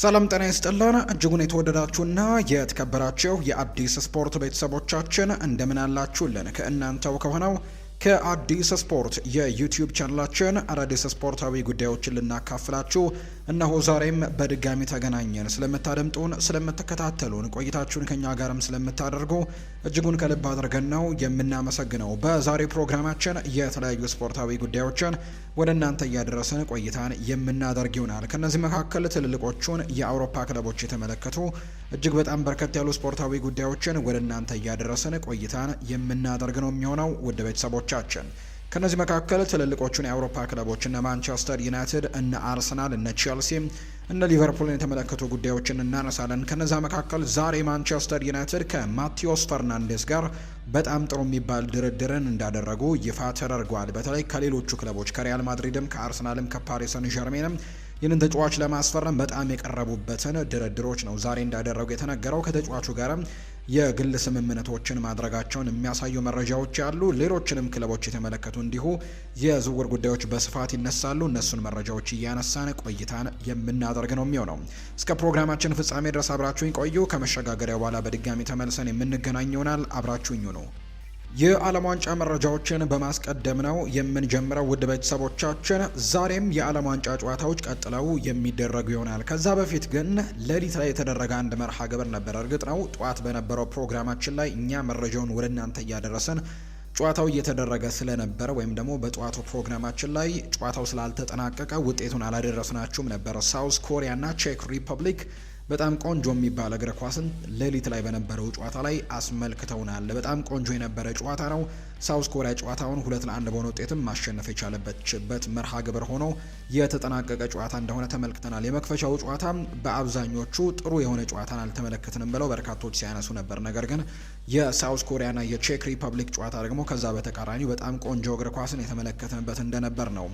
ሰላም ጤና ይስጥልን እጅጉን የተወደዳችሁና የተከበራችሁ የአዲስ ስፖርት ቤተሰቦቻችን እንደምን አላችሁልን? ከእናንተው ከሆነው ከአዲስ ስፖርት የዩቲዩብ ቻናላችን አዳዲስ ስፖርታዊ ጉዳዮችን ልናካፍላችሁ እነሆ ዛሬም በድጋሚ ተገናኘን። ስለምታደምጡን፣ ስለምትከታተሉን፣ ቆይታችሁን ከኛ ጋርም ስለምታደርጉ እጅጉን ከልብ አድርገን ነው የምናመሰግነው። በዛሬው ፕሮግራማችን የተለያዩ ስፖርታዊ ጉዳዮችን ወደ እናንተ እያደረስን ቆይታን የምናደርግ ይሆናል። ከነዚህ መካከል ትልልቆቹን የአውሮፓ ክለቦች የተመለከቱ እጅግ በጣም በርከት ያሉ ስፖርታዊ ጉዳዮችን ወደ እናንተ እያደረስን ቆይታን የምናደርግ ነው የሚሆነው ውድ ቤተሰቦቻችን። ከነዚህ መካከል ትልልቆቹን የአውሮፓ ክለቦች እነ ማንቸስተር ዩናይትድ፣ እነ አርሰናል፣ እነ ቼልሲ፣ እነ ሊቨርፑልን የተመለከቱ ጉዳዮችን እናነሳለን። ከነዛ መካከል ዛሬ ማንቸስተር ዩናይትድ ከማቴዎስ ፈርናንዴስ ጋር በጣም ጥሩ የሚባል ድርድርን እንዳደረጉ ይፋ ተደርጓል። በተለይ ከሌሎቹ ክለቦች ከሪያል ማድሪድም ከአርሰናልም ከፓሪስ ሰን ዠርሜንም ይህንን ተጫዋች ለማስፈረም በጣም የቀረቡበትን ድርድሮች ነው ዛሬ እንዳደረጉ የተነገረው። ከተጫዋቹ ጋርም የግል ስምምነቶችን ማድረጋቸውን የሚያሳዩ መረጃዎች ያሉ። ሌሎችንም ክለቦች የተመለከቱ እንዲሁ የዝውውር ጉዳዮች በስፋት ይነሳሉ። እነሱን መረጃዎች እያነሳን ቆይታን የምናደርግ ነው የሚሆነው። እስከ ፕሮግራማችን ፍጻሜ ድረስ አብራችሁኝ ቆዩ። ከመሸጋገሪያ በኋላ በድጋሚ ተመልሰን የምንገናኝ ይሆናል። አብራችሁኝ ነው። የዓለም ዋንጫ መረጃዎችን በማስቀደም ነው የምንጀምረው ውድ ቤተሰቦቻችን። ዛሬም የዓለም ዋንጫ ጨዋታዎች ቀጥለው የሚደረጉ ይሆናል። ከዛ በፊት ግን ሌሊት ላይ የተደረገ አንድ መርሃ ግብር ነበር። እርግጥ ነው ጠዋት በነበረው ፕሮግራማችን ላይ እኛ መረጃውን ወደ እናንተ እያደረስን ጨዋታው እየተደረገ ስለነበረ ወይም ደግሞ በጠዋቱ ፕሮግራማችን ላይ ጨዋታው ስላልተጠናቀቀ ውጤቱን አላደረስናችሁም ነበር። ሳውዝ ኮሪያ እና ቼክ ሪፐብሊክ በጣም ቆንጆ የሚባል እግር ኳስን ሌሊት ላይ በነበረው ጨዋታ ላይ አስመልክተውናል። በጣም ቆንጆ የነበረ ጨዋታ ነው። ሳውዝ ኮሪያ ጨዋታውን 2-1 በሆነ ውጤትም ማሸነፍ የቻለበት መርሃ ግብር ሆኖ የተጠናቀቀ ጨዋታ እንደሆነ ተመልክተናል። የመክፈቻው ጨዋታ በአብዛኞቹ ጥሩ የሆነ ጨዋታን አልተመለከትንም ብለው በርካቶች ሲያነሱ ነበር። ነገር ግን የሳውዝ ኮሪያና የቼክ ሪፐብሊክ ጨዋታ ደግሞ ከዛ በተቃራኒው በጣም ቆንጆ እግር ኳስን የተመለከትንበት እንደነበር ነው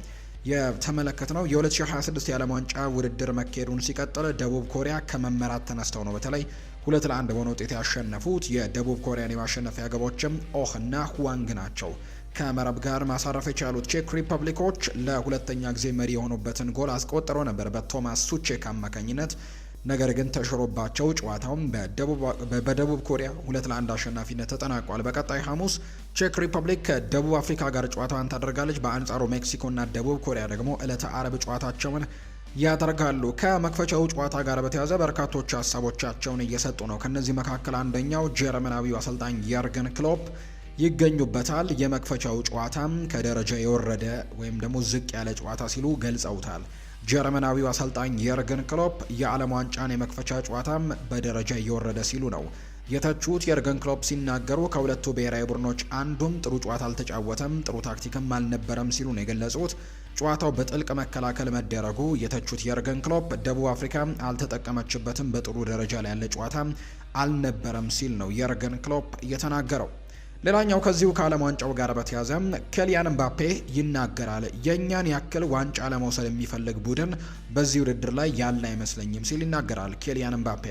የተመለከትነው። የ2026 የዓለም ዋንጫ ውድድር መካሄዱን ሲቀጥል ደቡብ ኮሪያ ከመመራት ተነስተው ነው በተለይ 2-1 በሆነ ውጤት ያሸነፉት። የደቡብ ኮሪያን የማሸነፊያ ግቦችም ኦህ እና ሁዋንግ ናቸው ከመረብ ጋር ማሳረፍ የቻሉት። ቼክ ሪፐብሊኮች ለሁለተኛ ጊዜ መሪ የሆኑበትን ጎል አስቆጥረው ነበር በቶማስ ሱቼክ አማካኝነት። ነገር ግን ተሽሮባቸው ጨዋታውን በደቡብ ኮሪያ 2-1 አሸናፊነት ተጠናቋል። በቀጣይ ሐሙስ ቼክ ሪፐብሊክ ከደቡብ አፍሪካ ጋር ጨዋታዋን ታደርጋለች። በአንጻሩ ሜክሲኮና ደቡብ ኮሪያ ደግሞ ዕለተ አርብ ጨዋታቸውን ያደርጋሉ። ከመክፈቻው ጨዋታ ጋር በተያያዘ በርካቶች ሀሳቦቻቸውን እየሰጡ ነው። ከነዚህ መካከል አንደኛው ጀርመናዊው አሰልጣኝ የርገን ክሎፕ ይገኙበታል። የመክፈቻው ጨዋታም ከደረጃ የወረደ ወይም ደግሞ ዝቅ ያለ ጨዋታ ሲሉ ገልጸውታል። ጀርመናዊው አሰልጣኝ የርገን ክሎፕ የዓለም ዋንጫን የመክፈቻ ጨዋታም በደረጃ እየወረደ ሲሉ ነው የተቹት። የርገን ክሎፕ ሲናገሩ ከሁለቱ ብሔራዊ ቡድኖች አንዱም ጥሩ ጨዋታ አልተጫወተም፣ ጥሩ ታክቲክም አልነበረም ሲሉ ነው የገለጹት። ጨዋታው በጥልቅ መከላከል መደረጉ የተቹት የርገን ክሎፕ ደቡብ አፍሪካ አልተጠቀመችበትም፣ በጥሩ ደረጃ ላይ ያለ ጨዋታ አልነበረም ሲል ነው የርገን ክሎፕ የተናገረው። ሌላኛው ከዚሁ ከዓለም ዋንጫው ጋር በተያያዘ ኬሊያን ምባፔ ይናገራል። የእኛን ያክል ዋንጫ ለመውሰድ የሚፈልግ ቡድን በዚህ ውድድር ላይ ያለ አይመስለኝም ሲል ይናገራል ኬሊያን ምባፔ።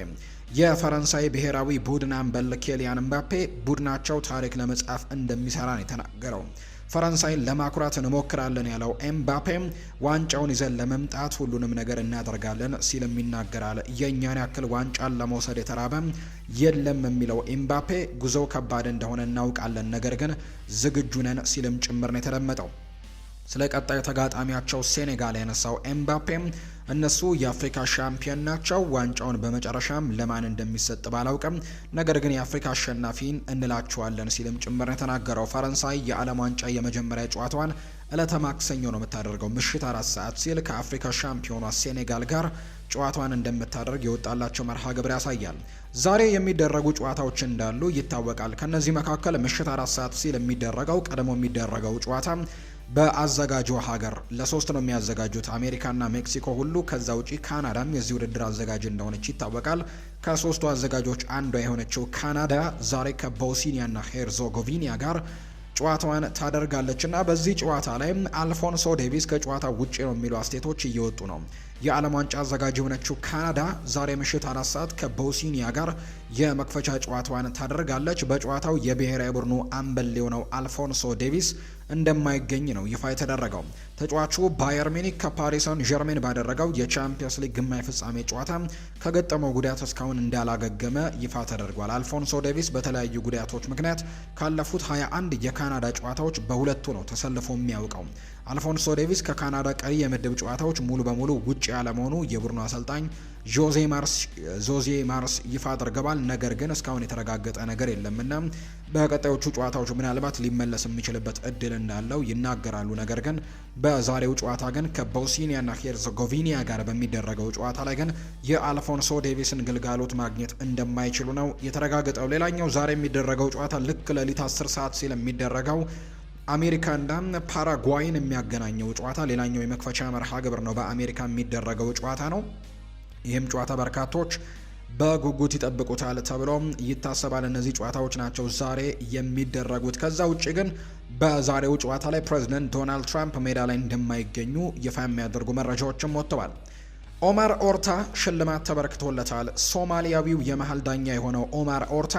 የፈረንሳይ ብሔራዊ ቡድን አምበል ኬሊያን ምባፔ ቡድናቸው ታሪክ ለመጻፍ እንደሚሰራ ነው የተናገረው። ፈረንሳይን ለማኩራት እንሞክራለን ያለው ኤምባፔ ዋንጫውን ይዘን ለመምጣት ሁሉንም ነገር እናደርጋለን ሲልም ይናገራል። የእኛን ያክል ዋንጫን ለመውሰድ የተራበ የለም የሚለው ኤምባፔ ጉዞው ከባድ እንደሆነ እናውቃለን፣ ነገር ግን ዝግጁ ነን ሲልም ጭምር ነው የተደመጠው። ስለ ቀጣዩ ተጋጣሚያቸው ሴኔጋል ያነሳው ኤምባፔ እነሱ የአፍሪካ ሻምፒዮን ናቸው፣ ዋንጫውን በመጨረሻም ለማን እንደሚሰጥ ባላውቅም ነገር ግን የአፍሪካ አሸናፊን እንላቸዋለን ሲልም ጭምር የተናገረው። ፈረንሳይ የዓለም ዋንጫ የመጀመሪያ ጨዋታዋን ዕለተ ማክሰኞ ነው የምታደርገው ምሽት 4 ሰዓት ሲል ከአፍሪካ ሻምፒዮኗ ሴኔጋል ጋር ጨዋታዋን እንደምታደርግ የወጣላቸው መርሃ ግብር ያሳያል። ዛሬ የሚደረጉ ጨዋታዎች እንዳሉ ይታወቃል። ከነዚህ መካከል ምሽት 4 ሰዓት ሲል የሚደረገው ቀድሞ የሚደረገው ጨዋታ በአዘጋጁ ሀገር ለ3 ነው የሚያዘጋጁት አሜሪካና ሜክሲኮ ሁሉ። ከዛ ውጪ ካናዳም የዚህ ውድድር አዘጋጅ እንደሆነች ይታወቃል። ከ3ቱ አዘጋጆች አንዷ የሆነችው ካናዳ ዛሬ ከቦስኒያና ሄርዞጎቪና ጋር ጨዋታዋን ታደርጋለችና በዚህ ጨዋታ ላይ አልፎንሶ ዴቪስ ከጨዋታ ውጪ ነው የሚሉ አስተያየቶች እየወጡ ነው። የዓለም ዋንጫ አዘጋጅ የሆነችው ካናዳ ዛሬ ምሽት 4 ሰዓት ከቦስኒያ ጋር የመክፈቻ ጨዋታዋን ታደርጋለች። በጨዋታው የብሔራዊ ቡድኑ አምበል የሆነው አልፎንሶ ዴቪስ እንደማይገኝ ነው ይፋ የተደረገው። ተጫዋቹ ባየር ሚኒክ ከፓሪስ ሰን ዠርሜን ባደረገው የቻምፒየንስ ሊግ ግማሽ ፍጻሜ ጨዋታ ከገጠመው ጉዳት እስካሁን እንዳላገገመ ይፋ ተደርጓል። አልፎንሶ ዴቪስ በተለያዩ ጉዳቶች ምክንያት ካለፉት 21 የካናዳ ጨዋታዎች በሁለቱ ነው ተሰልፎ የሚያውቀው። አልፎንሶ ዴቪስ ከካናዳ ቀሪ የምድብ ጨዋታዎች ሙሉ በሙሉ ውጪ ያለመሆኑ የቡድኑ አሰልጣኝ ጆዜ ማርስ ይፋ አድርገዋል። ነገር ግን እስካሁን የተረጋገጠ ነገር የለምና በቀጣዮቹ ጨዋታዎች ምናልባት ሊመለስ የሚችልበት እድል እንዳለው ይናገራሉ። ነገር ግን በዛሬው ጨዋታ ግን ከቦስኒያና ሄርዘጎቪና ጋር በሚደረገው ጨዋታ ላይ ግን የአልፎንሶ ዴቪስን ግልጋሎት ማግኘት እንደማይችሉ ነው የተረጋገጠው። ሌላኛው ዛሬ የሚደረገው ጨዋታ ልክ ሌሊት 10 ሰዓት ሲል የሚደረገው አሜሪካና ፓራጓይን የሚያገናኘው ጨዋታ ሌላኛው የመክፈቻ መርሃ ግብር ነው። በአሜሪካ የሚደረገው ጨዋታ ነው። ይህም ጨዋታ በርካቶች በጉጉት ይጠብቁታል ተብሎ ይታሰባል። እነዚህ ጨዋታዎች ናቸው ዛሬ የሚደረጉት። ከዛ ውጭ ግን በዛሬው ጨዋታ ላይ ፕሬዚደንት ዶናልድ ትራምፕ ሜዳ ላይ እንደማይገኙ ይፋ የሚያደርጉ መረጃዎችም ወጥተዋል። ኦማር ኦርታ ሽልማት ተበርክቶለታል። ሶማሊያዊው የመሃል ዳኛ የሆነው ኦማር ኦርታ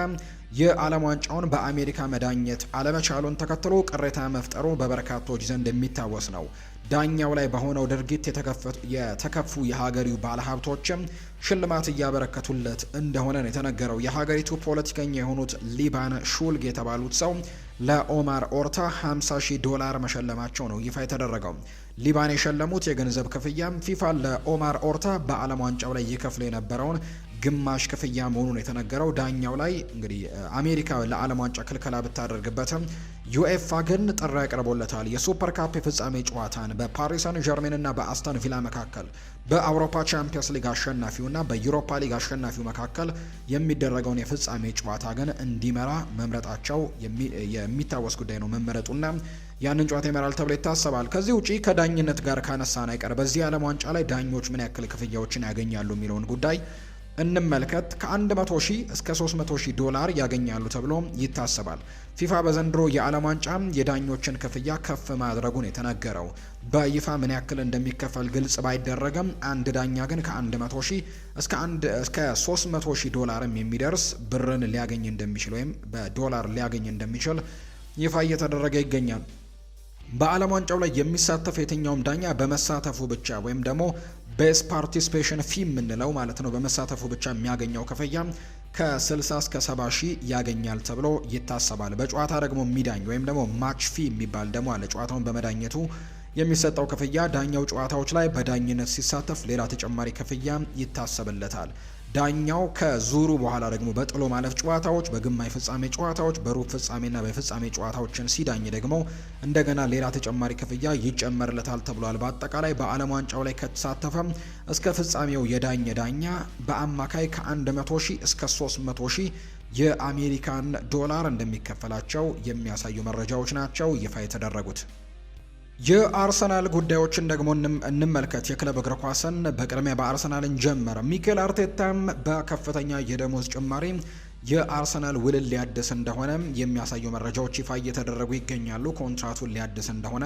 የዓለም ዋንጫውን በአሜሪካ መዳኘት አለመቻሉን ተከትሎ ቅሬታ መፍጠሩ በበርካቶች ዘንድ የሚታወስ ነው። ዳኛው ላይ በሆነው ድርጊት የተከፉ የሀገሪው ባለሀብቶችም ሽልማት እያበረከቱለት እንደሆነ ነው የተነገረው። የሀገሪቱ ፖለቲከኛ የሆኑት ሊባን ሹልግ የተባሉት ሰው ለኦማር ኦርታ $50,000 መሸለማቸው ነው ይፋ የተደረገው። ሊባን የሸለሙት የገንዘብ ክፍያም ፊፋ ለኦማር ኦርታ በዓለም ዋንጫው ላይ ይከፍል የነበረውን ግማሽ ክፍያ መሆኑን የተነገረው። ዳኛው ላይ እንግዲህ አሜሪካ ለዓለም ዋንጫ ክልከላ ብታደርግበትም ዩኤፋ ግን ጥሪ ያቀርቦለታል። የሱፐር ካፕ የፍጻሜ ጨዋታን በፓሪስ ሰን ዠርሜን እና በአስተን ቪላ መካከል በአውሮፓ ቻምፒየንስ ሊግ አሸናፊውና በዩሮፓ ሊግ አሸናፊው መካከል የሚደረገውን የፍጻሜ ጨዋታ ግን እንዲመራ መምረጣቸው የሚታወስ ጉዳይ ነው። መመረጡና ያንን ጨዋታ ይመራል ተብሎ ይታሰባል። ከዚህ ውጪ ከዳኝነት ጋር ካነሳን አይቀር በዚህ ዓለም ዋንጫ ላይ ዳኞች ምን ያክል ክፍያዎችን ያገኛሉ የሚለውን ጉዳይ እንመልከት። ከ100,000 እስከ $300,000 ያገኛሉ ተብሎ ይታሰባል። ፊፋ በዘንድሮ የዓለም ዋንጫ የዳኞችን ክፍያ ከፍ ማድረጉን የተነገረው በይፋ ምን ያክል እንደሚከፈል ግልጽ ባይደረግም አንድ ዳኛ ግን ከ100,000 እስከ $300,000 የሚደርስ ብርን ሊያገኝ እንደሚችል ወይም በዶላር ሊያገኝ እንደሚችል ይፋ እየተደረገ ይገኛል። በዓለም ዋንጫው ላይ የሚሳተፍ የትኛውም ዳኛ በመሳተፉ ብቻ ወይም ደግሞ ቤስ ፓርቲሲፔሽን ፊ የምንለው ማለት ነው በመሳተፉ ብቻ የሚያገኘው ክፍያ ከ60 እስከ 70 ሺህ ያገኛል ተብሎ ይታሰባል። በጨዋታ ደግሞ የሚዳኝ ወይም ደግሞ ማች ፊ የሚባል ደግሞ አለ። ጨዋታውን በመዳኘቱ የሚሰጠው ክፍያ ዳኛው ጨዋታዎች ላይ በዳኝነት ሲሳተፍ ሌላ ተጨማሪ ክፍያ ይታሰብለታል። ዳኛው ከዙሩ በኋላ ደግሞ በጥሎ ማለፍ ጨዋታዎች፣ በግማሽ ፍጻሜ ጨዋታዎች፣ በሩብ ፍጻሜና በፍጻሜ ጨዋታዎችን ሲዳኝ ደግሞ እንደገና ሌላ ተጨማሪ ክፍያ ይጨመርለታል ተብሏል። በአጠቃላይ በዓለም ዋንጫው ላይ ከተሳተፈም እስከ ፍጻሜው የዳኛ በአማካይ ከ100,000 እስከ 300,000 የአሜሪካን ዶላር እንደሚከፈላቸው የሚያሳዩ መረጃዎች ናቸው ይፋ የተደረጉት። የአርሰናል ጉዳዮችን ደግሞ እንመልከት። የክለብ እግር ኳስን በቅድሚያ በአርሰናልን ጀመረ። ሚኬል አርቴታም በከፍተኛ የደሞዝ ጭማሪ የአርሰናል ውልን ሊያድስ እንደሆነ የሚያሳዩ መረጃዎች ይፋ እየተደረጉ ይገኛሉ። ኮንትራቱን ሊያድስ እንደሆነ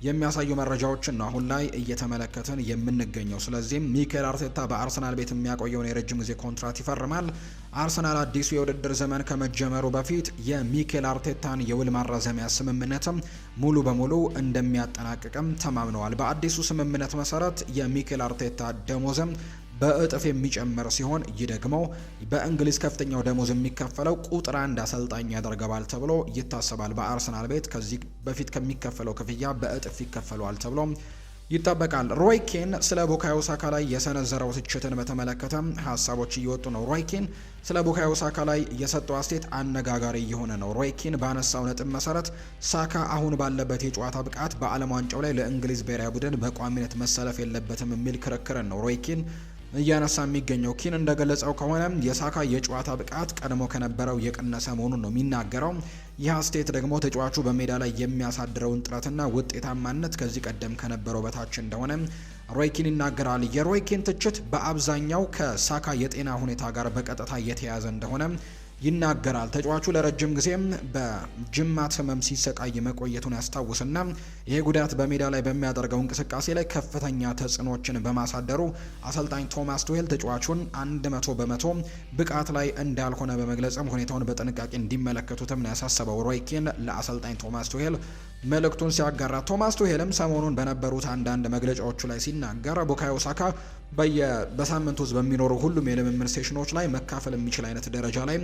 የሚያሳዩ መረጃዎችን ነው አሁን ላይ እየተመለከትን የምንገኘው። ስለዚህም ሚኬል አርቴታ በአርሰናል ቤት የሚያቆየውን የረጅም ጊዜ ኮንትራት ይፈርማል። አርሰናል አዲሱ የውድድር ዘመን ከመጀመሩ በፊት የሚኬል አርቴታን የውል ማራዘሚያ ስምምነትም ሙሉ በሙሉ እንደሚያጠናቅቅም ተማምነዋል። በአዲሱ ስምምነት መሰረት የሚኬል አርቴታ ደሞዝም በእጥፍ የሚጨምር ሲሆን ይህ ደግሞ በእንግሊዝ ከፍተኛው ደሞዝ የሚከፈለው ቁጥር 1 አሰልጣኝ ያደርገዋል ተብሎ ይታሰባል። በአርሰናል ቤት ከዚህ በፊት ከሚከፈለው ክፍያ በእጥፍ ይከፈለዋል ተብሎ ይጠበቃል። ሮይ ኬን ስለ ቡካዮ ሳካ ላይ የሰነዘረው ትችትን በተመለከተ ሀሳቦች እየወጡ ነው። ሮይ ኬን ስለ ቡካዮ ሳካ ላይ የሰጠው አስተያየት አነጋጋሪ እየሆነ ነው። ሮይ ኬን ባነሳው ነጥብ መሰረት ሳካ አሁን ባለበት የጨዋታ ብቃት በዓለም ዋንጫው ላይ ለእንግሊዝ ብሔራዊ ቡድን በቋሚነት መሰለፍ የለበትም የሚል ክርክርን ነው ሮይ ኬን እያነሳ የሚገኘው። ኪን እንደገለጸው ከሆነ የሳካ የጨዋታ ብቃት ቀድሞ ከነበረው የቀነሰ መሆኑን ነው የሚናገረው። ይህ አስተያየት ደግሞ ተጫዋቹ በሜዳ ላይ የሚያሳድረውን ጥረትና ውጤታማነት ከዚህ ቀደም ከነበረው በታች እንደሆነ ሮይ ኪን ይናገራል። የሮይ ኪን ትችት በአብዛኛው ከሳካ የጤና ሁኔታ ጋር በቀጥታ እየተያያዘ እንደሆነ ይናገራል። ተጫዋቹ ለረጅም ጊዜም በጅማት ህመም ሲሰቃይ መቆየቱን ያስታውስና ይሄ ጉዳት በሜዳ ላይ በሚያደርገው እንቅስቃሴ ላይ ከፍተኛ ተጽዕኖችን በማሳደሩ አሰልጣኝ ቶማስ ቱሄል ተጫዋቹን 100% ብቃት ላይ እንዳልሆነ በመግለጽም ሁኔታውን በጥንቃቄ እንዲመለከቱትም ነው ያሳሰበው። ሮይ ኪን ለአሰልጣኝ ቶማስ ቱሄል መልእክቱን ሲያጋራ፣ ቶማስ ቱሄልም ሰሞኑን በነበሩት አንዳንድ መግለጫዎቹ ላይ ሲናገር ቡካዮ ሳካ በሳምንቱ ውስጥ በሚኖሩ ሁሉም የልምምድ ሴሽኖች ላይ መካፈል የሚችል አይነት ደረጃ ላይ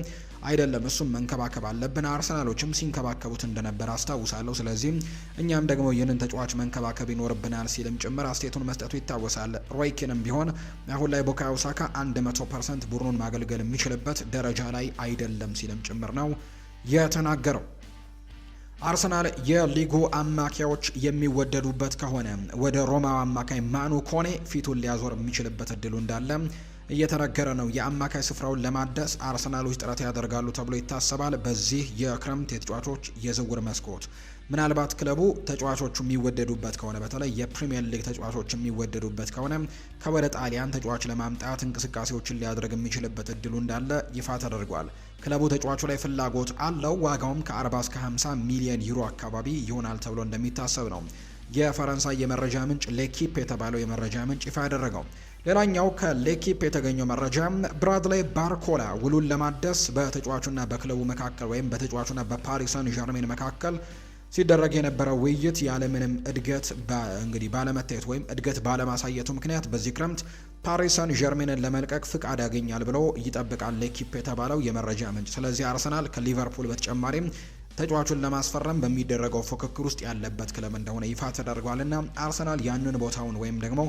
አይደለም። እሱም መንከባከብ አለብን። አርሰናሎችም ሲንከባከቡት እንደነበር አስታውሳለሁ። ስለዚህ እኛም ደግሞ ይህንን ተጫዋች መንከባከብ ይኖርብናል ሲልም ጭምር አስተያየቱን መስጠቱ ይታወሳል። ሮይ ኪንም ቢሆን አሁን ላይ ቡካዮ ሳካ 100% ቡድኑን ማገልገል የሚችልበት ደረጃ ላይ አይደለም ሲልም ጭምር ነው የተናገረው። አርሰናል የሊጉ አማካዮች የሚወደዱበት ከሆነ ወደ ሮማው አማካይ ማኑ ኮኔ ፊቱን ሊያዞር የሚችልበት እድሉ እንዳለ እየተነገረ ነው። የአማካይ ስፍራውን ለማደስ አርሰናሎች ጥረት ያደርጋሉ ተብሎ ይታሰባል። በዚህ የክረምት የተጫዋቾች የዝውውር መስኮት ምናልባት ክለቡ ተጫዋቾቹ የሚወደዱበት ከሆነ በተለይ የፕሪሚየር ሊግ ተጫዋቾች የሚወደዱበት ከሆነ ከወደ ጣሊያን ተጫዋች ለማምጣት እንቅስቃሴዎችን ሊያደርግ የሚችልበት እድሉ እንዳለ ይፋ ተደርጓል። ክለቡ ተጫዋቹ ላይ ፍላጎት አለው። ዋጋውም ከ40 እስከ 50 ሚሊዮን ዩሮ አካባቢ ይሆናል ተብሎ እንደሚታሰብ ነው የፈረንሳይ የመረጃ ምንጭ ሌኪፕ የተባለው የመረጃ ምንጭ ይፋ ያደረገው። ሌላኛው ከሌኪፕ የተገኘው መረጃ ብራድሌይ ባርኮላ ውሉን ለማደስ በተጫዋቹና በክለቡ መካከል ወይም በተጫዋቹና በፓሪስ ሰን ዠርሜን መካከል ሲደረግ የነበረው ውይይት ያለምንም እድገት እንግዲህ ባለመታየት ወይም እድገት ባለማሳየቱ ምክንያት በዚህ ክረምት ፓሪስ ሰን ዠርሜንን ለመልቀቅ ፍቃድ ያገኛል ብሎ ይጠብቃል ሌኪፕ የተባለው የመረጃ ምንጭ። ስለዚህ አርሰናል ከሊቨርፑል በተጨማሪም ተጫዋቹን ለማስፈረም በሚደረገው ፉክክር ውስጥ ያለበት ክለብ እንደሆነ ይፋ ተደርጓልና አርሰናል ያንን ቦታውን ወይም ደግሞ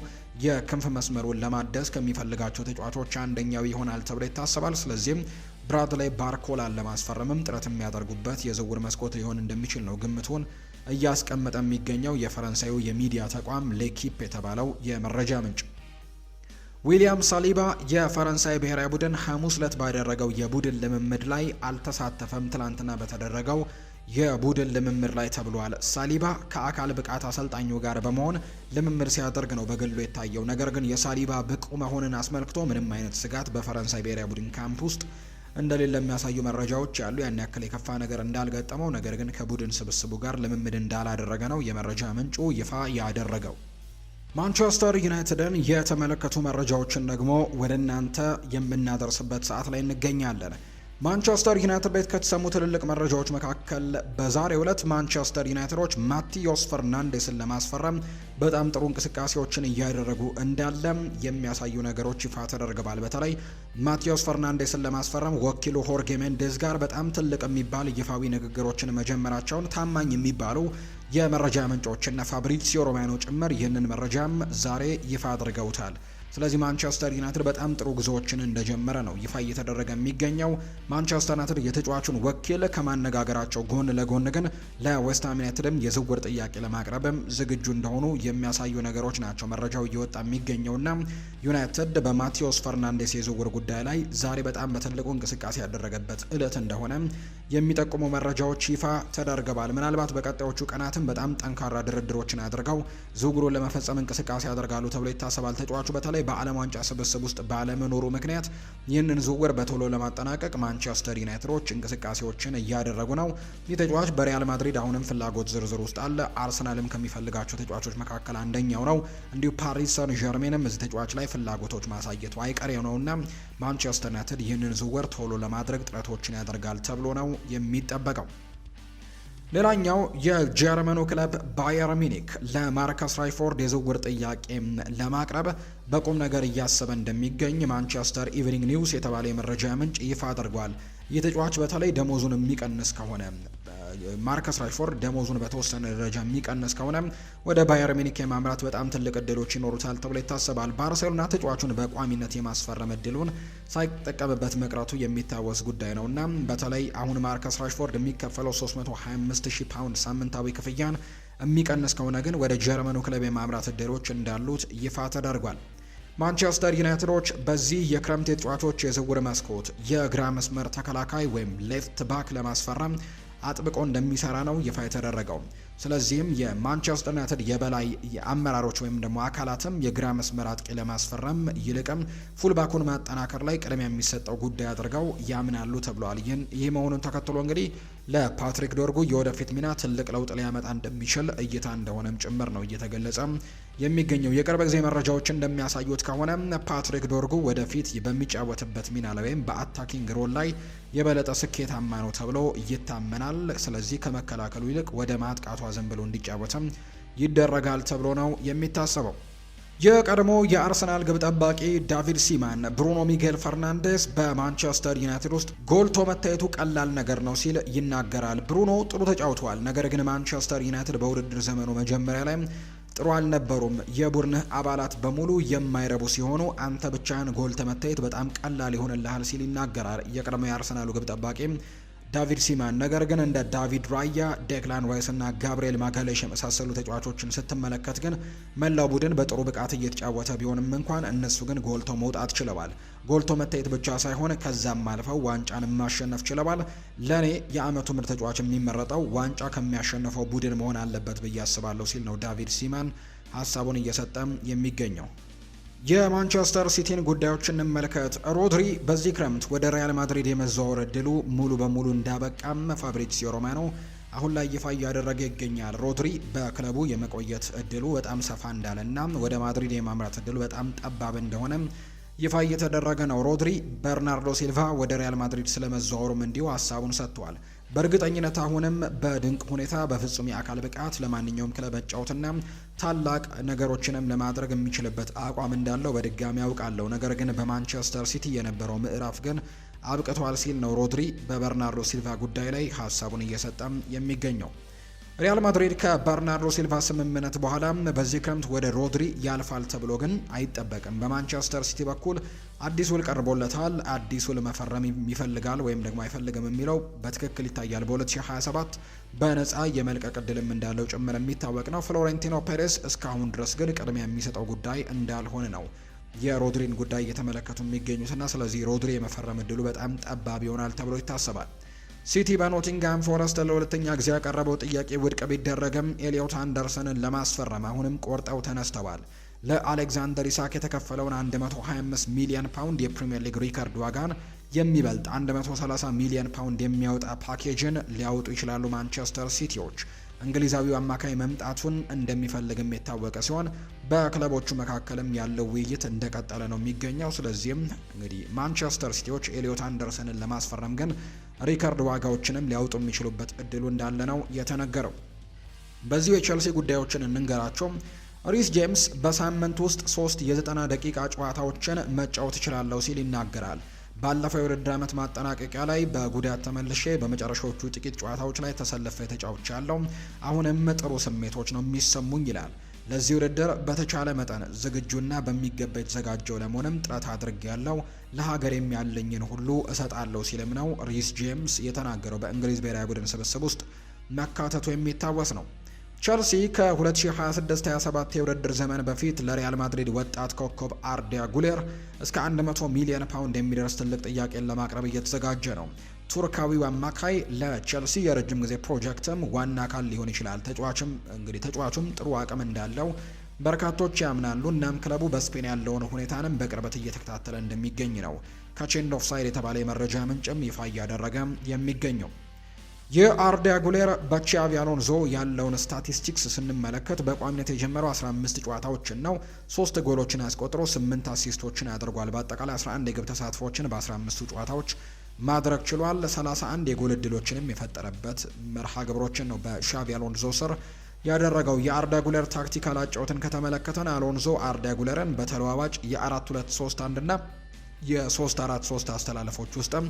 የክንፍ መስመሩን ለማደስ ከሚፈልጋቸው ተጫዋቾች አንደኛው ይሆናል ተብሎ ይታሰባል። ስለዚህም ብራድሌይ ባርኮላን ለማስፈረምም ጥረት የሚያደርጉበት የዝውውር መስኮት ሊሆን እንደሚችል ነው ግምቱን እያስቀመጠ የሚገኘው የፈረንሳዩ የሚዲያ ተቋም ሌኪፕ የተባለው የመረጃ ምንጭ። ዊሊያም ሳሊባ የፈረንሳይ ብሔራዊ ቡድን ሐሙስ ዕለት ባደረገው የቡድን ልምምድ ላይ አልተሳተፈም። ትላንትና በተደረገው የቡድን ልምምድ ላይ ተብሏል። ሳሊባ ከአካል ብቃት አሰልጣኙ ጋር በመሆን ልምምድ ሲያደርግ ነው በግሉ የታየው። ነገር ግን የሳሊባ ብቁ መሆንን አስመልክቶ ምንም አይነት ስጋት በፈረንሳይ ብሔራዊ ቡድን ካምፕ ውስጥ እንደሌለ የሚያሳዩ መረጃዎች ያሉ። ያን ያክል የከፋ ነገር እንዳልገጠመው፣ ነገር ግን ከቡድን ስብስቡ ጋር ልምምድ እንዳላደረገ ነው የመረጃ ምንጩ ይፋ ያደረገው። ማንቸስተር ዩናይትድን የተመለከቱ መረጃዎችን ደግሞ ወደ እናንተ የምናደርስበት ሰዓት ላይ እንገኛለን። ማንቸስተር ዩናይትድ ቤት ከተሰሙ ትልልቅ መረጃዎች መካከል በዛሬው ዕለት ማንቸስተር ዩናይትዶች ማቲዮስ ፈርናንዴስን ለማስፈረም በጣም ጥሩ እንቅስቃሴዎችን እያደረጉ እንዳለ የሚያሳዩ ነገሮች ይፋ ተደርገዋል። በተለይ ማቲዮስ ፈርናንዴስን ለማስፈረም ወኪሉ ሆርጌ ሜንዴዝ ጋር በጣም ትልቅ የሚባል ይፋዊ ንግግሮችን መጀመራቸውን ታማኝ የሚባሉ የመረጃ ምንጮችና ፋብሪዚዮ ሮማኖ ጭምር ይህንን መረጃም ዛሬ ይፋ አድርገውታል። ስለዚህ ማንቸስተር ዩናይትድ በጣም ጥሩ ጉዞዎችን እንደጀመረ ነው ይፋ እየተደረገ የሚገኘው። ማንቸስተር ዩናይትድ የተጫዋቹን ወኪል ከማነጋገራቸው ጎን ለጎን ግን ለዌስትሃም ዩናይትድም የዝውውር ጥያቄ ለማቅረብም ዝግጁ እንደሆኑ የሚያሳዩ ነገሮች ናቸው መረጃው እየወጣ የሚገኘውና ዩናይትድ በማቲዮስ ፈርናንዴስ የዝውውር ጉዳይ ላይ ዛሬ በጣም በትልቁ እንቅስቃሴ ያደረገበት ዕለት እንደሆነ የሚጠቁሙ መረጃዎች ይፋ ተደርገዋል። ምናልባት በቀጣዮቹ ቀናትም በጣም ጠንካራ ድርድሮችን አድርገው ዝውውሩን ለመፈጸም እንቅስቃሴ ያደርጋሉ ተብሎ ይታሰባል። ተጫዋቹ በተለይ በዓለም ዋንጫ ስብስብ ውስጥ ባለመኖሩ ምክንያት ይህንን ዝውውር በቶሎ ለማጠናቀቅ ማንቸስተር ዩናይትዶች እንቅስቃሴዎችን እያደረጉ ነው። ይህ ተጫዋች በሪያል ማድሪድ አሁንም ፍላጎት ዝርዝር ውስጥ አለ። አርሰናልም ከሚፈልጋቸው ተጫዋቾች መካከል አንደኛው ነው። እንዲሁ ፓሪስ ሰን ዠርሜንም እዚህ ተጫዋች ላይ ፍላጎቶች ማሳየቱ አይቀሬ ነውና ማንቸስተር ዩናይትድ ይህንን ዝውውር ቶሎ ለማድረግ ጥረቶችን ያደርጋል ተብሎ ነው የሚጠበቀው። ሌላኛው የጀርመኑ ክለብ ባየር ሚኒክ ለማርከስ ራሽፎርድ የዝውውር ጥያቄ ለማቅረብ በቁም ነገር እያሰበ እንደሚገኝ ማንቸስተር ኢቭኒንግ ኒውስ የተባለ የመረጃ ምንጭ ይፋ አድርጓል። ይህ ተጫዋች በተለይ ደሞዙን የሚቀንስ ከሆነ ማርከስ ራሽፎርድ ደሞዙን በተወሰነ ደረጃ የሚቀንስ ከሆነ ወደ ባየር ሚኒክ የማምራት በጣም ትልቅ እድሎች ይኖሩታል ተብሎ ይታሰባል። ባርሴሎና ተጫዋቹን በቋሚነት የማስፈረም እድሉን ሳይጠቀምበት መቅረቱ የሚታወስ ጉዳይ ነውና በተለይ አሁን ማርከስ ራሽፎርድ የሚከፈለው 325,000 ፓውንድ ሳምንታዊ ክፍያን የሚቀንስ ከሆነ ግን ወደ ጀርመኑ ክለብ የማምራት እድሎች እንዳሉት ይፋ ተደርጓል። ማንቸስተር ዩናይትዶች በዚህ የክረምት የተጫዋቾች የዝውውር መስኮት የግራ መስመር ተከላካይ ወይም ሌፍት ባክ ለማስፈረም አጥብቆ እንደሚሰራ ነው ይፋ የተደረገው። ስለዚህም የማንቸስተር ዩናይትድ የበላይ አመራሮች ወይም ደግሞ አካላትም የግራ መስመር አጥቂ ለማስፈረም ይልቅም ፉልባኩን ማጠናከር ላይ ቅድሚያ የሚሰጠው ጉዳይ አድርገው ያምናሉ ተብሏል። ይህ መሆኑን ተከትሎ እንግዲህ ለፓትሪክ ዶርጉ የወደፊት ሚና ትልቅ ለውጥ ሊያመጣ እንደሚችል እይታ እንደሆነም ጭምር ነው እየተገለጸ የሚገኘው። የቅርብ ጊዜ መረጃዎች እንደሚያሳዩት ከሆነ ፓትሪክ ዶርጉ ወደፊት በሚጫወትበት ሚና ላይ ወይም በአታኪንግ ሮል ላይ የበለጠ ስኬታማ ነው ተብሎ ይታመናል። ስለዚህ ከመከላከሉ ይልቅ ወደ ማጥቃቱ ዘንብሎ እንዲጫወትም ይደረጋል ተብሎ ነው የሚታሰበው። የቀድሞ የአርሰናል ግብ ጠባቂ ዳቪድ ሲማን ብሩኖ ሚጌል ፈርናንዴስ በማንቸስተር ዩናይትድ ውስጥ ጎልቶ መታየቱ ቀላል ነገር ነው ሲል ይናገራል። ብሩኖ ጥሩ ተጫውቷል፣ ነገር ግን ማንቸስተር ዩናይትድ በውድድር ዘመኑ መጀመሪያ ላይ ጥሩ አልነበሩም። የቡድንህ አባላት በሙሉ የማይረቡ ሲሆኑ አንተ ብቻህን ጎልቶ መታየት በጣም ቀላል ይሆንልሃል ሲል ይናገራል። የቀድሞ የአርሰናሉ ግብ ጠባቂ ዳቪድ ሲማን ነገር ግን እንደ ዳቪድ ራያ፣ ዴክላን ራይስ እና ጋብሪኤል ማጋሌሽ የመሳሰሉ ተጫዋቾችን ስትመለከት ግን መላው ቡድን በጥሩ ብቃት እየተጫወተ ቢሆንም እንኳን እነሱ ግን ጎልቶ መውጣት ችለዋል። ጎልቶ መታየት ብቻ ሳይሆን ከዛም አልፈው ዋንጫን ማሸነፍ ችለዋል። ለኔ የአመቱ ምርጥ ተጫዋች የሚመረጠው ዋንጫ ከሚያሸንፈው ቡድን መሆን አለበት ብዬ አስባለሁ ሲል ነው ዳቪድ ሲማን ሀሳቡን እየሰጠም የሚገኘው። የማንቸስተር ሲቲን ጉዳዮች እንመልከት። ሮድሪ በዚህ ክረምት ወደ ሪያል ማድሪድ የመዘዋወር እድሉ ሙሉ በሙሉ እንዳበቃም ፋብሪዚዮ ሮማኖ አሁን ላይ ይፋ እያደረገ ይገኛል። ሮድሪ በክለቡ የመቆየት እድሉ በጣም ሰፋ እንዳለና ወደ ማድሪድ የማምራት እድሉ በጣም ጠባብ እንደሆነ ይፋ እየተደረገ ነው። ሮድሪ በርናርዶ ሲልቫ ወደ ሪያል ማድሪድ ስለመዘዋወሩም እንዲሁ ሀሳቡን ሰጥቷል። በእርግጠኝነት አሁንም በድንቅ ሁኔታ በፍጹም የአካል ብቃት ለማንኛውም ክለብ መጫወትና ታላቅ ነገሮችንም ለማድረግ የሚችልበት አቋም እንዳለው በድጋሚ ያውቃለሁ። ነገር ግን በማንቸስተር ሲቲ የነበረው ምዕራፍ ግን አብቅቷል ሲል ነው ሮድሪ በበርናርዶ ሲልቫ ጉዳይ ላይ ሀሳቡን እየሰጠም የሚገኘው። ሪያል ማድሪድ ከበርናርዶ ሲልቫ ስምምነት በኋላ በዚህ ክረምት ወደ ሮድሪ ያልፋል ተብሎ ግን አይጠበቅም። በማንቸስተር ሲቲ በኩል አዲስ ውል ቀርቦለታል። አዲስ ውል መፈረም ይፈልጋል ወይም ደግሞ አይፈልግም የሚለው በትክክል ይታያል። በ2027 በነፃ የመልቀቅ እድልም እንዳለው ጭምር የሚታወቅ ነው። ፍሎሬንቲኖ ፔሬስ እስካሁን ድረስ ግን ቅድሚያ የሚሰጠው ጉዳይ እንዳልሆነ ነው የሮድሪን ጉዳይ እየተመለከቱ የሚገኙትና ስለዚህ ሮድሪ የመፈረም እድሉ በጣም ጠባብ ይሆናል ተብሎ ይታሰባል። ሲቲ በኖቲንግሃም ፎረስት ለሁለተኛ ጊዜ ያቀረበው ጥያቄ ውድቅ ቢደረግም ኤሊዮት አንደርሰንን ለማስፈረም አሁንም ቆርጠው ተነስተዋል። ለአሌክዛንደር ኢሳክ የተከፈለውን 125 ሚሊዮን ፓውንድ የፕሪሚየር ሊግ ሪከርድ ዋጋን የሚበልጥ 130 ሚሊዮን ፓውንድ የሚያወጣ ፓኬጅን ሊያወጡ ይችላሉ ማንቸስተር ሲቲዎች። እንግሊዛዊው አማካይ መምጣቱን እንደሚፈልግም የታወቀ ሲሆን በክለቦቹ መካከልም ያለው ውይይት እንደቀጠለ ነው የሚገኘው። ስለዚህም እንግዲህ ማንቸስተር ሲቲዎች ኤሊዮት አንደርሰንን ለማስፈረም ግን ሪከርድ ዋጋዎችንም ሊያወጡ የሚችሉበት እድሉ እንዳለ ነው የተነገረው። በዚሁ የቼልሲ ጉዳዮችን እንንገራቸው። ሪስ ጄምስ በሳምንት ውስጥ 3 የ90 ደቂቃ ጨዋታዎችን መጫወት እችላለሁ ሲል ይናገራል። ባለፈው የውድድር ዓመት ማጠናቀቂያ ላይ በጉዳት ተመልሼ በመጨረሻዎቹ ጥቂት ጨዋታዎች ላይ ተሰልፌ ተጫውቻለሁ። አሁንም ጥሩ ስሜቶች ነው የሚሰሙኝ ይላል። ለዚህ ውድድር በተቻለ መጠን ዝግጁና በሚገባ የተዘጋጀው ለመሆንም ጥረት አድርጌያለሁ። ለሀገሬም ያለኝን ሁሉ እሰጣለሁ ሲልም ነው ሪስ ጄምስ የተናገረው። በእንግሊዝ ብሔራዊ ቡድን ስብስብ ውስጥ መካተቱ የሚታወስ ነው። ቸልሲ ከ2026-27 የውድድር ዘመን በፊት ለሪያል ማድሪድ ወጣት ኮከብ አርዳ ጉሌር እስከ 100 ሚሊዮን ፓውንድ የሚደርስ ትልቅ ጥያቄን ለማቅረብ እየተዘጋጀ ነው። ቱርካዊው አማካይ ለቸልሲ የረጅም ጊዜ ፕሮጀክትም ዋና አካል ሊሆን ይችላል። ተጫዋቹም ጥሩ አቅም እንዳለው በርካቶች ያምናሉ። እናም ክለቡ በስፔን ያለውን ሁኔታንም በቅርበት እየተከታተለ እንደሚገኝ ነው ከቼንድ ኦፍ ሳይድ የተባለ የመረጃ ምንጭም ይፋ እያደረገ የሚገኘው። የአርዳ ጉሌር በቻቪ አሎንዞ ያለውን ስታቲስቲክስ ስንመለከት በቋሚነት የጀመረው 15 ጨዋታዎችን ነው። 3 ጎሎችን አስቆጥሮ 8 አሲስቶችን አድርጓል። በአጠቃላይ 11 የግብ ተሳትፎችን በ15ቱ ጨዋታዎች ማድረግ ችሏል። 31 የጎል እድሎችንም የፈጠረበት መርሃ ግብሮችን ነው በሻቪ አሎንዞ ስር ያደረገው። የአርዳ ጉሌር ታክቲካል አጨዋወትን ከተመለከተን አሎንዞ አርዳ ጉሌርን በተለዋዋጭ የ4-2-3-1 እና የ3-4-3 አስተላለፎች ውስጥም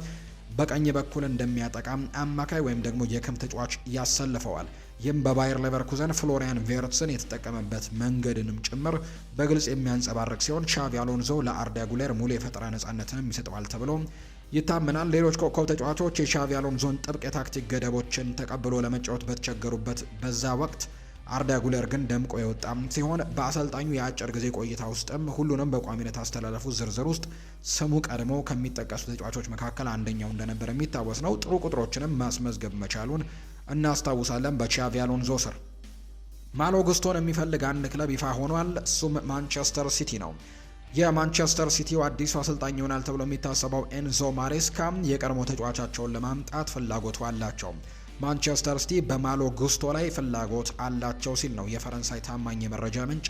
በቀኝ በኩል እንደሚያጠቃም አማካይ ወይም ደግሞ የክም ተጫዋች ያሰልፈዋል። ይህም በባየር ሌቨርኩዘን ፍሎሪያን ቬርትስን የተጠቀመበት መንገድንም ጭምር በግልጽ የሚያንጸባርቅ ሲሆን ቻቪ አሎንዞ ለአርዳ ጉሌር ሙሉ የፈጠራ ነጻነትንም ይሰጠዋል ተብሎ ይታመናል። ሌሎች ኮከብ ተጫዋቾች የቻቪ አሎንዞን ጥብቅ የታክቲክ ገደቦችን ተቀብሎ ለመጫወት በተቸገሩበት በዛ ወቅት አርዳ ጉለር ግን ደምቆ የወጣም ሲሆን በአሰልጣኙ የአጭር ጊዜ ቆይታ ውስጥም ሁሉንም በቋሚነት አስተላለፉት ዝርዝር ውስጥ ስሙ ቀድሞ ከሚጠቀሱ ተጫዋቾች መካከል አንደኛው እንደነበር የሚታወስ ነው። ጥሩ ቁጥሮችንም ማስመዝገብ መቻሉን እናስታውሳለን። በቻቪ አሎንዞ ስር ማሎ ጉስቶን የሚፈልግ አንድ ክለብ ይፋ ሆኗል። እሱም ማንቸስተር ሲቲ ነው። የማንቸስተር ሲቲው አዲሱ አሰልጣኝ ይሆናል ተብሎ የሚታሰበው ኤንዞ ማሬስካ የቀድሞ ተጫዋቻቸውን ለማምጣት ፍላጎቱ አላቸው። ማንቸስተር ሲቲ በማሎ ጉስቶ ላይ ፍላጎት አላቸው ሲል ነው የፈረንሳይ ታማኝ የመረጃ ምንጭ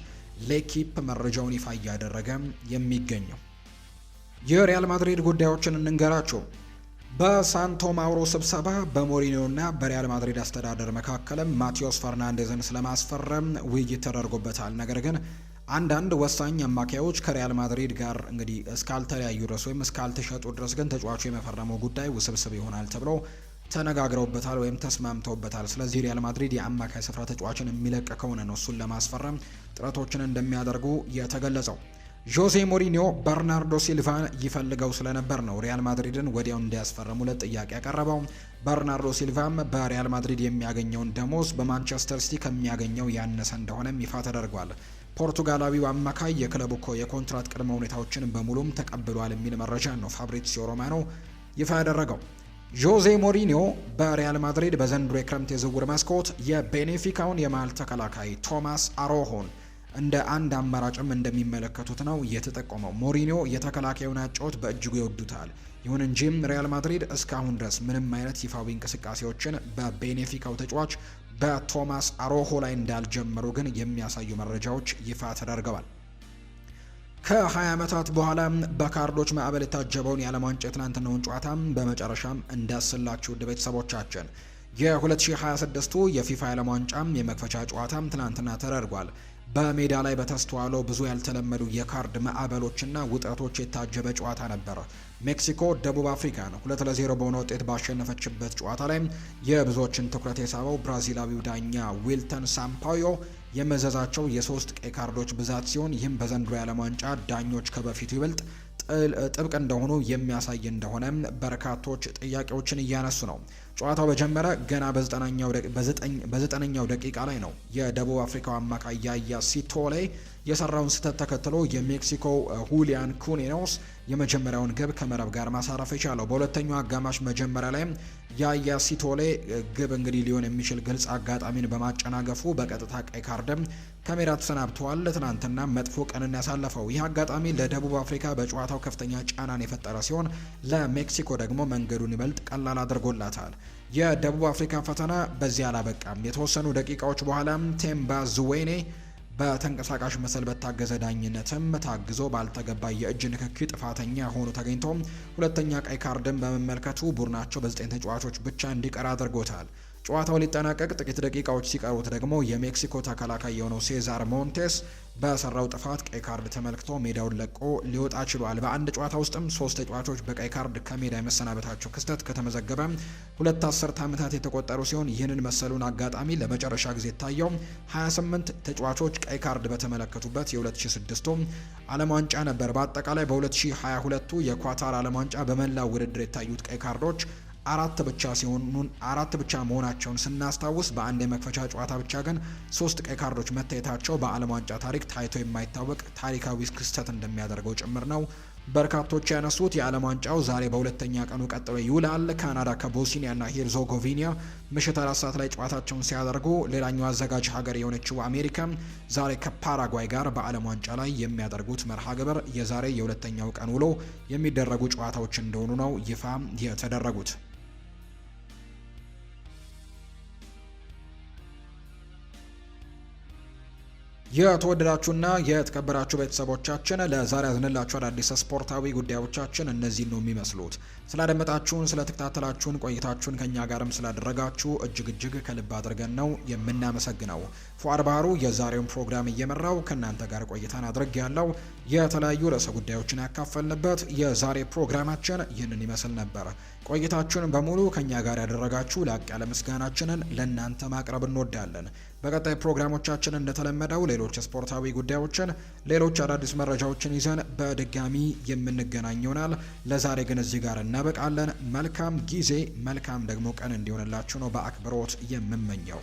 ሌኪፕ መረጃውን ይፋ እያደረገ የሚገኘው። የሪያል ማድሪድ ጉዳዮችን እንንገራቸው። በሳንቶ ማውሮ ስብሰባ በሞሪኒዮና በሪያል ማድሪድ አስተዳደር መካከልም ማቴዎስ ፈርናንዴዝን ስለማስፈረም ውይይት ተደርጎበታል። ነገር ግን አንዳንድ ወሳኝ አማካዮች ከሪያል ማድሪድ ጋር እንግዲህ እስካልተለያዩ ድረስ ወይም እስካልተሸጡ ድረስ ግን ተጫዋቹ የመፈረመው ጉዳይ ውስብስብ ይሆናል ተብሎ ተነጋግረውበታል ወይም ተስማምተውበታል። ስለዚህ ሪያል ማድሪድ የአማካይ ስፍራ ተጫዋችን የሚለቅ ከሆነ ነው እሱን ለማስፈረም ጥረቶችን እንደሚያደርጉ የተገለጸው። ጆዜ ሞሪኒዮ በርናርዶ ሲልቫን ይፈልገው ስለነበር ነው ሪያል ማድሪድን ወዲያው እንዲያስፈርሙለት ጥያቄ ያቀረበው። በርናርዶ ሲልቫም በሪያል ማድሪድ የሚያገኘውን ደሞዝ በማንቸስተር ሲቲ ከሚያገኘው ያነሰ እንደሆነም ይፋ ተደርጓል። ፖርቱጋላዊው አማካይ የክለቡ የኮንትራት ቅድመ ሁኔታዎችን በሙሉም ተቀብሏል የሚል መረጃ ነው ፋብሪዚዮ ሮማኖ ይፋ ያደረገው። ጆዜ ሞሪኒዮ በሪያል ማድሪድ በዘንድሮ የክረምት የዝውውር መስኮት የቤኔፊካውን የመሃል ተከላካይ ቶማስ አሮሆን እንደ አንድ አማራጭም እንደሚመለከቱት ነው የተጠቆመው። ሞሪኒዮ የተከላካዩን አጨዋወት በእጅጉ ይወዱታል። ይሁን እንጂ ሪያል ማድሪድ እስካሁን ድረስ ምንም አይነት ይፋዊ እንቅስቃሴዎችን በቤኔፊካው ተጫዋች በቶማስ አሮሆ ላይ እንዳልጀመሩ ግን የሚያሳዩ መረጃዎች ይፋ ተደርገዋል። ከ20 ዓመታት በኋላ በካርዶች ማዕበል የታጀበውን የዓለም ዋንጫ ትናንትናውን ጨዋታ በመጨረሻም እንዳስላችሁ ውድ ቤተሰቦቻችን የ2026ቱ የፊፋ የዓለም ዋንጫ የመክፈቻ ጨዋታ ትናንትና ተደርጓል። በሜዳ ላይ በተስተዋለው ብዙ ያልተለመዱ የካርድ ማዕበሎችና ውጥረቶች የታጀበ ጨዋታ ነበር። ሜክሲኮ ደቡብ አፍሪካን 2-0 በሆነ ውጤት ባሸነፈችበት ጨዋታ ላይ የብዙዎችን ትኩረት የሳበው ብራዚላዊው ዳኛ ዊልተን ሳምፓዮ የመዘዛቸው የሶስት ቀይ ካርዶች ብዛት ሲሆን ይህም በዘንድሮ የዓለም ዋንጫ ዳኞች ከበፊቱ ይበልጥ ጥብቅ እንደሆኑ የሚያሳይ እንደሆነ በርካቶች ጥያቄዎችን እያነሱ ነው። ጨዋታው በጀመረ ገና በዘጠነኛው ደቂቃ ላይ ነው የደቡብ አፍሪካው አማካይ ያያ ሲቶሌ የሰራውን ስህተት ተከትሎ የሜክሲኮ ሁሊያን ኩኔኖስ የመጀመሪያውን ግብ ከመረብ ጋር ማሳረፍ የቻለው። በሁለተኛው አጋማሽ መጀመሪያ ላይ ያያ ሲቶሌ ግብ እንግዲህ ሊሆን የሚችል ግልጽ አጋጣሚን በማጨናገፉ በቀጥታ ቀይ ካርድም ከሜዳ ተሰናብተዋል። ትናንትና መጥፎ ቀንን ያሳለፈው ይህ አጋጣሚ ለደቡብ አፍሪካ በጨዋታው ከፍተኛ ጫናን የፈጠረ ሲሆን ለሜክሲኮ ደግሞ መንገዱን ይበልጥ ቀላል አድርጎላታል። የደቡብ አፍሪካ ፈተና በዚህ አላበቃም። የተወሰኑ ደቂቃዎች በኋላ ቴምባ ዙዌኔ በተንቀሳቃሽ ምስል በታገዘ ዳኝነትም ታግዞ ባልተገባ የእጅ ንክኪ ጥፋተኛ ሆኖ ተገኝቶ ሁለተኛ ቀይ ካርድን በመመልከቱ ቡድናቸው በ9 ተጫዋቾች ብቻ እንዲቀር አድርጎታል። ጨዋታው ሊጠናቀቅ ጥቂት ደቂቃዎች ሲቀሩት ደግሞ የሜክሲኮ ተከላካይ የሆነው ሴዛር ሞንቴስ በሰራው ጥፋት ቀይ ካርድ ተመልክቶ ሜዳውን ለቆ ሊወጣ ችሏል። በአንድ ጨዋታ ውስጥም 3 ተጫዋቾች በቀይ ካርድ ከሜዳ የመሰናበታቸው ክስተት ከተመዘገበ 2 አስርት ዓመታት የተቆጠሩ ሲሆን ይህንን መሰሉን አጋጣሚ ለመጨረሻ ጊዜ የታየው 28 ተጫዋቾች ቀይ ካርድ በተመለከቱበት የ2006ቱ ዓለም ዋንጫ ነበር። በአጠቃላይ በ2022ቱ የኳታር ዓለም ዋንጫ በመላው ውድድር የታዩት ቀይ ካርዶች 4 ብቻ መሆናቸውን ስናስታውስ በአንድ የመክፈቻ ጨዋታ ብቻ ግን 3 ቀይ ካርዶች መታየታቸው በዓለም ዋንጫ ታሪክ ታይቶ የማይታወቅ ታሪካዊ ክስተት እንደሚያደርገው ጭምር ነው በርካቶች ያነሱት። የዓለም ዋንጫው ዛሬ በሁለተኛ ቀኑ ቀጥሎ ይውላል። ካናዳ ከቦስኒያና ሄርዞጎቪና ምሽት 4 ሰዓት ላይ ጨዋታቸውን ሲያደርጉ፣ ሌላኛው አዘጋጅ ሀገር የሆነችው አሜሪካ ዛሬ ከፓራጓይ ጋር በዓለም ዋንጫ ላይ የሚያደርጉት መርሃ ግብር የዛሬ የሁለተኛው ቀን ውሎ የሚደረጉ ጨዋታዎች እንደሆኑ ነው ይፋ የተደረጉት። የተወደዳችሁና የተከበራችሁ ቤተሰቦቻችን ለዛሬ ያዝንላችሁ አዳዲስ ስፖርታዊ ጉዳዮቻችን እነዚህ ነው የሚመስሉት። ስላደመጣችሁን፣ ስለተከታተላችሁን፣ ቆይታችሁን ከኛ ጋርም ስላደረጋችሁ እጅግ ከልብ አድርገን ነው የምናመሰግነው። ፉአድ ባህሩ የዛሬውን ፕሮግራም እየመራው ከእናንተ ጋር ቆይታን አድርግ ያለው የተለያዩ ርዕሰ ጉዳዮችን ያካፈልንበት የዛሬ ፕሮግራማችን ይህንን ይመስል ነበር። ቆይታችሁን በሙሉ ከኛ ጋር ያደረጋችሁ ላቅ ያለ ምስጋናችንን ለእናንተ ማቅረብ እንወዳለን። በቀጣይ ፕሮግራሞቻችን እንደተለመደው ሌሎች ስፖርታዊ ጉዳዮችን፣ ሌሎች አዳዲስ መረጃዎችን ይዘን በድጋሚ የምንገናኝ ይሆናል። ለዛሬ ግን እዚህ ጋር እናበቃለን። መልካም ጊዜ፣ መልካም ደግሞ ቀን እንዲሆንላችሁ ነው በአክብሮት የምመኘው።